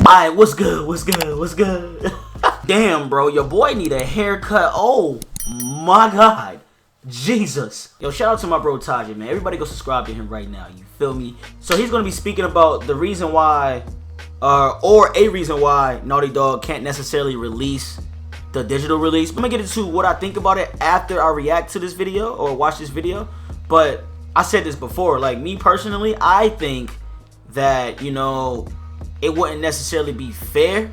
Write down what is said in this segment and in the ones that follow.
Alright, what's good? What's good? What's good? Damn, bro, your boy need a haircut. Oh my god. Jesus. Yo, shout out to my bro Tajay, man. Everybody go subscribe to him right now. You feel me? So he's gonna be speaking about the reason why, or a reason why Naughty Dog can't necessarily release the digital release. I'm gonna get into what I think about it after I react to this video or watch this video. But I said this before, like me personally, I think that, you know, it wouldn't necessarily be fair.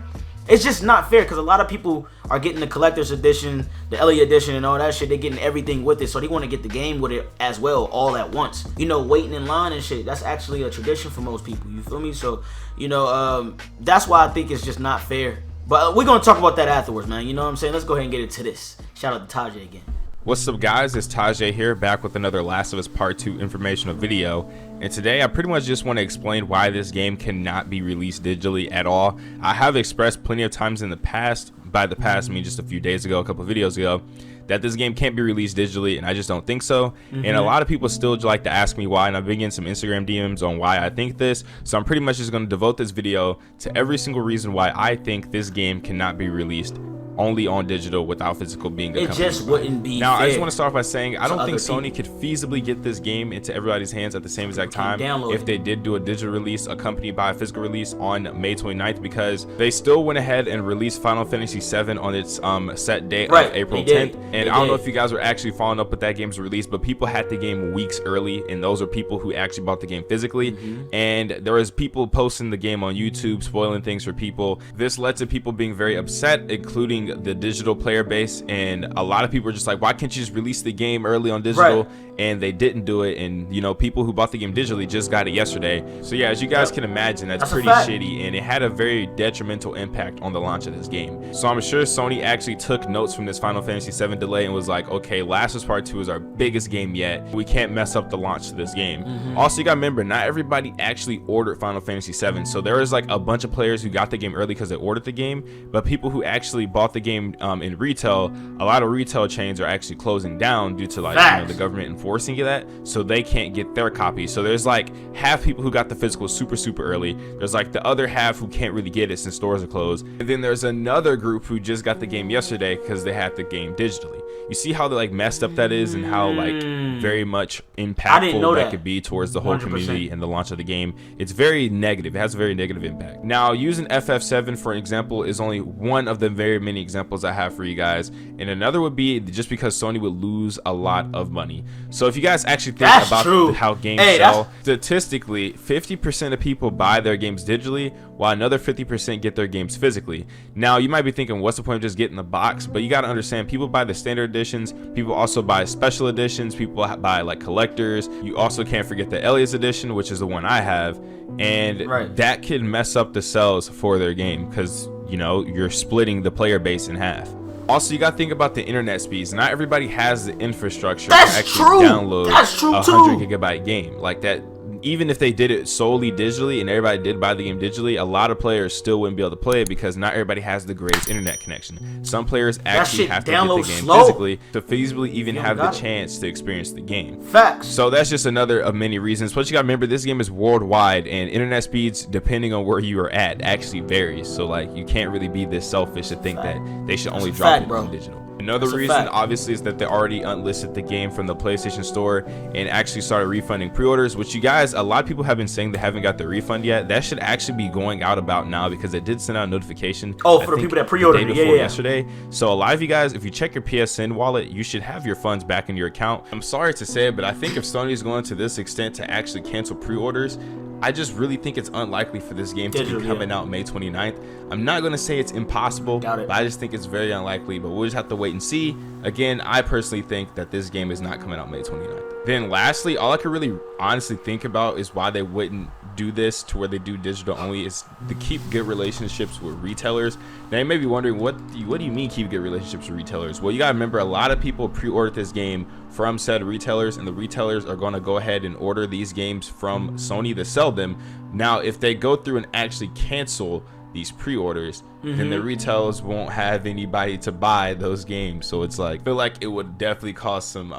It's just not fair because a lot of people are getting the collector's edition, the LE edition, and all that shit. They're getting everything with it, so they want to get the game with it as well, all at once. You know, waiting in line and shit. That's actually a tradition for most people. You feel me? So, you know, that's why I think it's just not fair. But we're gonna talk about that afterwards, man. You know what I'm saying? Let's go ahead and get into this. Shout out to Tajay again. What's up, guys? It's Tajay here, back with another Last of Us Part 2 informational video. And today I pretty much just want to explain why this game cannot be released digitally at all. I have expressed plenty of times in the past, by the past I mean just a few days ago, a couple of videos ago, that this game can't be released digitally, and I just don't think so. And a lot of people still like to ask me why, and I've been getting some Instagram DMs on why I think this. So I'm pretty much just going to devote this video to every single reason why I think this game cannot be released only on digital without physical being a company. It just wouldn't be now fair. I just want to start by saying I don't think Sony people could feasibly get this game into everybody's hands at the same exact time if they did do a digital release accompanied by a physical release on May 29th, because they still went ahead and released Final Fantasy VII on its set date of April 10th. And I don't know if you guys were actually following up with that game's release, but people had the game weeks early, and those are people who actually bought the game physically. And there was people posting the game on YouTube, spoiling things for people. This led to people being very upset, including the digital player base, and a lot of people are just like, why can't you just release the game early on digital? And they didn't do it, and you know, people who bought the game digitally just got it yesterday. So yeah, as you guys can imagine, that's pretty shitty, and it had a very detrimental impact on the launch of this game. So I'm sure Sony actually took notes from this Final Fantasy VII delay and was like, okay, Last of Us Part 2 is our biggest game yet, we can't mess up the launch to this game. Also, you gotta remember, not everybody actually ordered Final Fantasy VII, so there was like a bunch of players who got the game early because they ordered the game, but people who actually bought the game in retail, a lot of retail chains are actually closing down due to, like, you know, the government enforcing that, so they can't get their copy. So there's like half people who got the physical super early, there's like the other half who can't really get it since stores are closed, and then there's another group who just got the game yesterday because they had the game digitally. You see how like messed up that is, and how like very much impactful that could be towards the whole 100%. Community and the launch of the game. It's very negative. It has a very negative impact. Now, using FF7 for an example is only one of the very many examples I have for you guys, and another would be just because Sony would lose a lot of money. So if you guys actually think about how games sell, statistically 50% of people buy their games digitally, while another 50% get their games physically. Now you might be thinking, what's the point of just getting the box? But you got to understand, people buy the standard editions, people also buy special editions, people buy like collectors. You also can't forget the Elias edition, which is the one I have, and that can mess up the sales for their game because, you know, you're splitting the player base in half. Also, you gotta think about the internet speeds. Not everybody has the infrastructure to actually download a 100 gigabyte game like that. Even if they did it solely digitally and everybody did buy the game digitally, a lot of players still wouldn't be able to play it because not everybody has the greatest internet connection. Some players actually have to get the game physically to feasibly even have the chance to experience the game. So that's just another of many reasons. But you gotta remember, this game is worldwide, and internet speeds, depending on where you are at, actually varies. So like, you can't really be this selfish to think that they should only drop it on digital. Another reason, obviously, is that they already unlisted the game from the PlayStation Store and actually started refunding pre-orders, which you guys, a lot of people have been saying they haven't got the refund yet. That should actually be going out about now because they did send out a notification. Oh, for the people that pre-ordered yesterday. So a lot of you guys, if you check your PSN wallet, you should have your funds back in your account. I'm sorry to say it, but I think if Sony is going to this extent to actually cancel pre-orders, I just really think it's unlikely for this game to be coming out May 29th. I'm not going to say it's impossible, but I just think it's very unlikely, but we'll just have to wait and see. Again, I personally think that this game is not coming out May 29th. Then lastly, all I could really honestly think about is why they wouldn't do this to where they do digital only, is to keep good relationships with retailers. Now you may be wondering, what do you mean keep good relationships with retailers? Well, you gotta remember, a lot of people pre-ordered this game from said retailers, and the retailers are going to go ahead and order these games from Sony to sell them. Now if they go through and actually cancel these pre-orders, then the retailers won't have anybody to buy those games. So it's like, I feel like it would definitely cause some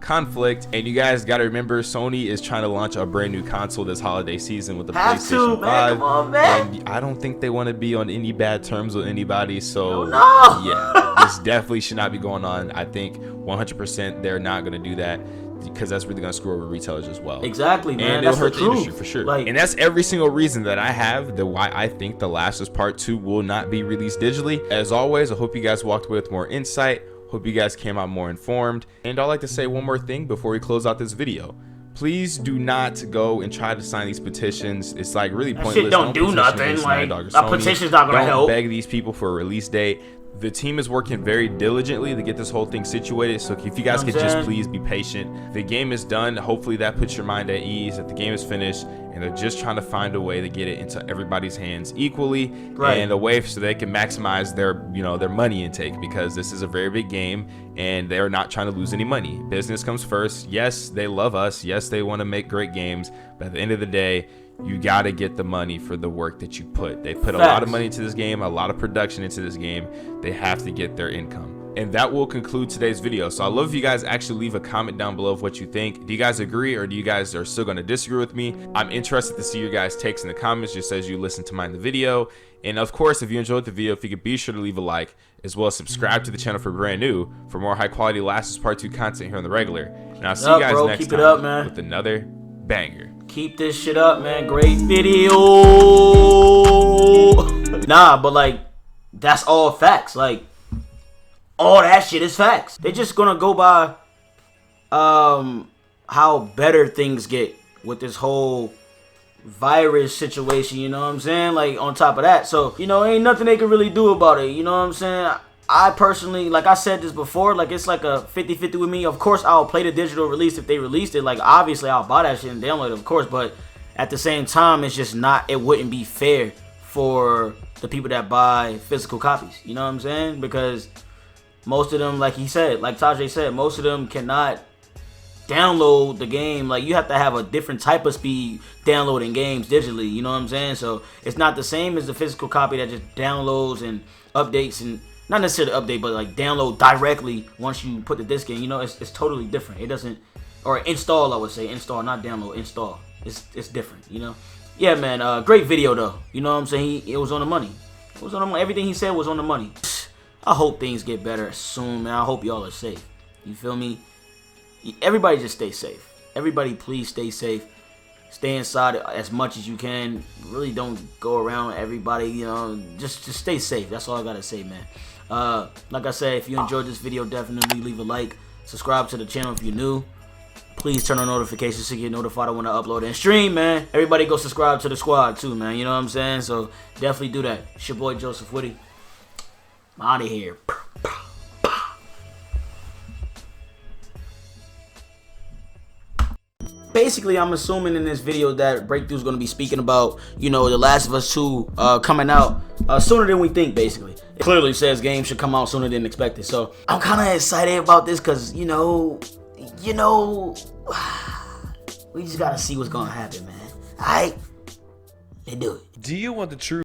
conflict. And you guys got to remember, Sony is trying to launch a brand new console this holiday season with the PlayStation 5. Come on, man. And I don't think they want to be on any bad terms with anybody. So no. This definitely should not be going on. I think 100% they're not going to do that, because that's really gonna screw over retailers as well. Exactly, man. And that's it'll hurt the the truth. industry for sure. Like, and that's every single reason that I have why I think The Last of Us Part 2 will not be released digitally. As always, I hope you guys walked away with more insight. Hope you guys came out more informed. And I'd like to say one more thing before we close out this video. Please do not go and try to sign these petitions. It's like really pointless. Shit don't do nothing. Like, a petition's not gonna help. Don't beg these people for a release date. The team is working very diligently to get this whole thing situated, so if you guys could just please be patient. The game is done. Hopefully that puts your mind at ease that the game is finished, and they're just trying to find a way to get it into everybody's hands equally, and a way so they can maximize their their money intake, because this is a very big game and they're not trying to lose any money. Business comes first. Yes, they love us. Yes, they want to make great games, but at the end of the day, you got to get the money for the work that you put. They put a lot of money into this game, a lot of production into this game. They have to get their income. And that will conclude today's video. So I'd love if you guys actually leave a comment down below of what you think. Do you guys agree, or do you guys are still going to disagree with me? I'm interested to see your guys' takes in the comments, just as you listen to mine in the video. And of course, if you enjoyed the video, if you could be sure to leave a like, as well as subscribe to the channel for brand new, for more high quality Last of Us Part 2 content here on the regular. And I'll see you guys next time with another banger. Keep this shit up, man. Great video. Nah, but like, that's all facts. Like, all that shit is facts. They're just gonna go by how better things get with this whole virus situation, you know what I'm saying? Like, on top of that, so ain't nothing they can really do about it, you know what I'm saying? I personally, like I said this before, like, it's like a 50-50 with me. Of course, I'll play the digital release if they released it. Like, obviously, I'll buy that shit and download it, of course. But at the same time, it's just not, it wouldn't be fair for the people that buy physical copies. You know what I'm saying? Because most of them, like he said, like Tajay said, most of them cannot download the game. Like, you have to have a different type of speed downloading games digitally. You know what I'm saying? So it's not the same as the physical copy that just downloads and updates, and not necessarily update, but like download directly once you put the disc in. It's totally different. It doesn't, or install, I would say install, not download, install. It's different, Yeah, man. Great video though. You know what I'm saying? It was on the money. It was on the money. Everything he said was on the money. I hope things get better soon, man. I hope y'all are safe. You feel me? Everybody just stay safe. Everybody please stay safe. Stay inside as much as you can. Really don't go around everybody, just stay safe. That's all I gotta say, man. Like I said, if you enjoyed this video, definitely leave a like. Subscribe to the channel if you're new. Please turn on notifications so you get notified when I upload and stream, man. Everybody go subscribe to the squad too, man. You know what I'm saying? So definitely do that. It's your boy JosephWitty. I'm out of here. Basically, I'm assuming in this video that Breakthrough's going to be speaking about, The Last of Us 2 coming out sooner than we think, basically. It clearly says games should come out sooner than expected. So I'm kind of excited about this because, we just got to see what's going to happen, man. All right? They do it. Do you want the truth?